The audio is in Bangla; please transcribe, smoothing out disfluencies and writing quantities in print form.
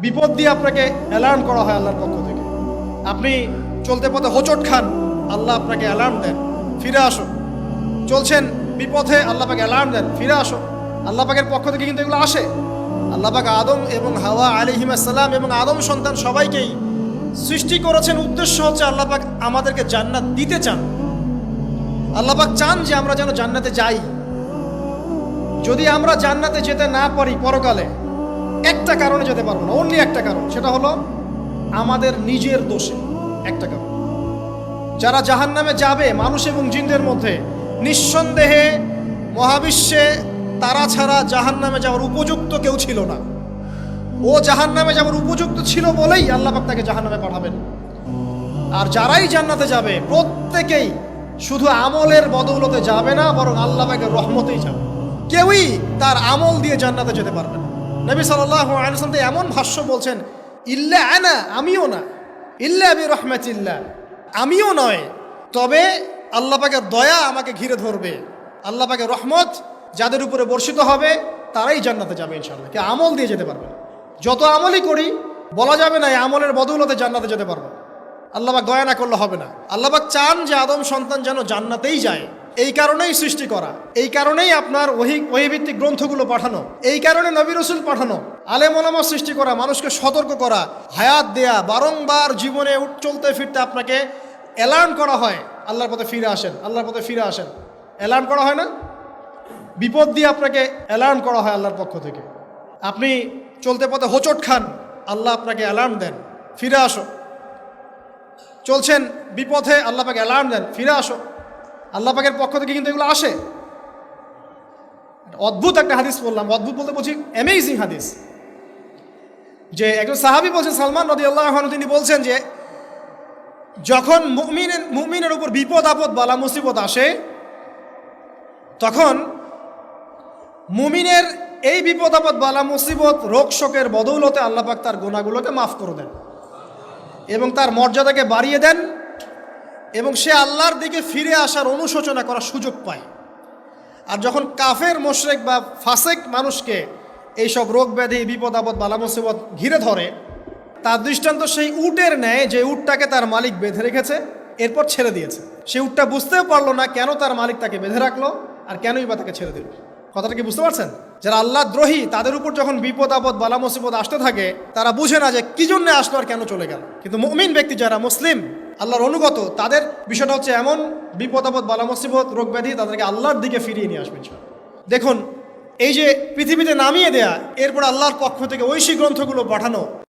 বিপদ দিয়ে আপনাকে অ্যালার্ম করা হয় আল্লাহর পক্ষ থেকে। আপনি চলতে পথে হোঁচট খান, আল্লাহ আপনাকে অ্যালার্ম দেন, ফিরে আসো। চলছেন বিপথে, আল্লাহ পাকে অ্যালার্ম দেন, ফিরে আসো। আল্লাহ পাকের পক্ষ থেকে কিন্তু এগুলো আসে। আল্লাহ পাক আদম এবং হাওয়া আলাইহিস সালাম এবং আদম সন্তান সবাইকেই সৃষ্টি করেছেন। উদ্দেশ্য হচ্ছে আল্লাহ পাক আমাদেরকে জান্নাত দিতে চান। আল্লাহ পাক চান যে আমরা যেন জান্নাতে যাই। যদি আমরা জান্নাতে যেতে না পারি পরকালে, একটা কারণে যেতে পারবো না, অনলি একটা কারণ, সেটা হলো আমাদের নিজের দোষে। একটা কারণ, যারা জাহান্নামে যাবে মানুষ এবং জিনদের মধ্যে, নিঃসন্দেহে মহাবিশ্বে তারা ছাড়া জাহান্নামে যাওয়ার উপযুক্ত কেউ ছিল না। ও জাহান্নামে যাওয়ার উপযুক্ত ছিল বলেই আল্লাহ পাক তাকে জাহান্নামে পাঠাবেন। আর যারাই জান্নাতে যাবে প্রত্যেকেই শুধু আমলের বদৌলতে যাবে না, বরং আল্লাহ পাকের রহমতেই যাবে। কেউই তার আমল দিয়ে জান্নাতে যেতে পারবে না। নবী সাল্লাল্লাহু আলাইহি ওয়াসাল্লাম এমন ভাষ্য বলছেন, ইল্লা আনা, আমিও না, ইল্লা বিরহমাতিল্লাহ, আমিও নয়, তবে আল্লাহ পাকের দয়া আমাকে ঘিরে ধরবে। আল্লাহ পাকের রহমত যাদের উপরে বর্ষিত হবে তারাই জান্নাতে যাবে ইনশাআল্লাহ। কে আমল দিয়ে যেতে পারবে না। যত আমলই করি বলা যাবে না এই আমলের বদৌলতে জান্নাতে যেতে পারবো। আল্লাহ পাক দয়া না করলে হবে না। আল্লাহ পাক চান যে আদম সন্তান যেন জান্নাতেই যায়। এই কারণেই সৃষ্টি করা, এই কারণেই আপনার ওহীভিত্তিক গ্রন্থগুলো পাঠানো, এই কারণে নবী রাসূল পাঠানো, আলেম ওলামা সৃষ্টি করা, মানুষকে সতর্ক করা, হায়াত দেয়া, বারংবার জীবনে চলতে ফিরতে আপনাকে অ্যালার্ম করা হয়, আল্লাহর পথে ফিরে আসেন, আল্লাহর পথে ফিরে আসেন। অ্যালার্ম করা হয় না? বিপদ দিয়ে আপনাকে অ্যালার্ম করা হয় আল্লাহর পক্ষ থেকে। আপনি চলতে পথে হোঁচট খান, আল্লাহ আপনাকে অ্যালার্ম দেন, ফিরে আসো। চলছেন বিপথে, আল্লাহ পাকে অ্যালার্ম দেন, ফিরে আসো। আল্লাহ পাকের পক্ষ থেকে কিন্তু এগুলো আসে। অদ্ভুত একটা হাদিস বললাম, অদ্ভুত বলতে বলছি অ্যামেজিং হাদিস। যে একজন সাহাবী বলছেন, সালমান রাদিয়াল্লাহু আনহু, তিনি বলছেন যে যখন মুমিনের উপর বিপদ আপদ বালা মুসিবত আসে, তখন মুমিনের এই বিপদ আপদ বালা মুসিবত রোগ শোকের বদৌলতে আল্লাহ পাক তার গুনাহগুলোকে মাফ করে দেন এবং তার মর্যাদাকে বাড়িয়ে দেন, এবং সে আল্লাহর দিকে ফিরে আসার অনুশোচনা করার সুযোগ পায়। আর যখন কাফের মুশরিক বা ফাসেক মানুষকে এইসব রোগ ব্যাধি বিপদ আপদ বালা মুসিবত ঘিরে ধরে, তার দৃষ্টান্ত সেই উটের ন্যায় যে উটটাকে তার মালিক বেঁধে রেখেছে, এরপর ছেড়ে দিয়েছে। সে উটটা বুঝতেও পারলো না কেন তার মালিক তাকে বেঁধে রাখলো আর কেনই বা তাকে ছেড়ে দিল। কথাটা কি বুঝতে পারছেন? যারা আল্লাহ দ্রোহী, তাদের উপর যখন বিপদ আপদ বালা মুসিবত আসতে থাকে, তারা বুঝে না যে কি জন্য আসলো আর কেন চলে গেল। কিন্তু মুমিন ব্যক্তি যারা মুসলিম, আল্লাহর অনুগত, তাদের বিষয়টা হচ্ছে এমন বিপদ আপদ বালা মুসিবত রোগ ব্যাধি তাদেরকে আল্লাহর দিকে ফিরিয়ে নিয়ে আসবে। দেখুন, এই যে পৃথিবীতে নামিয়ে দেয়া, এরপর আল্লাহর পক্ষ থেকে ঐশী গ্রন্থগুলো পাঠানো,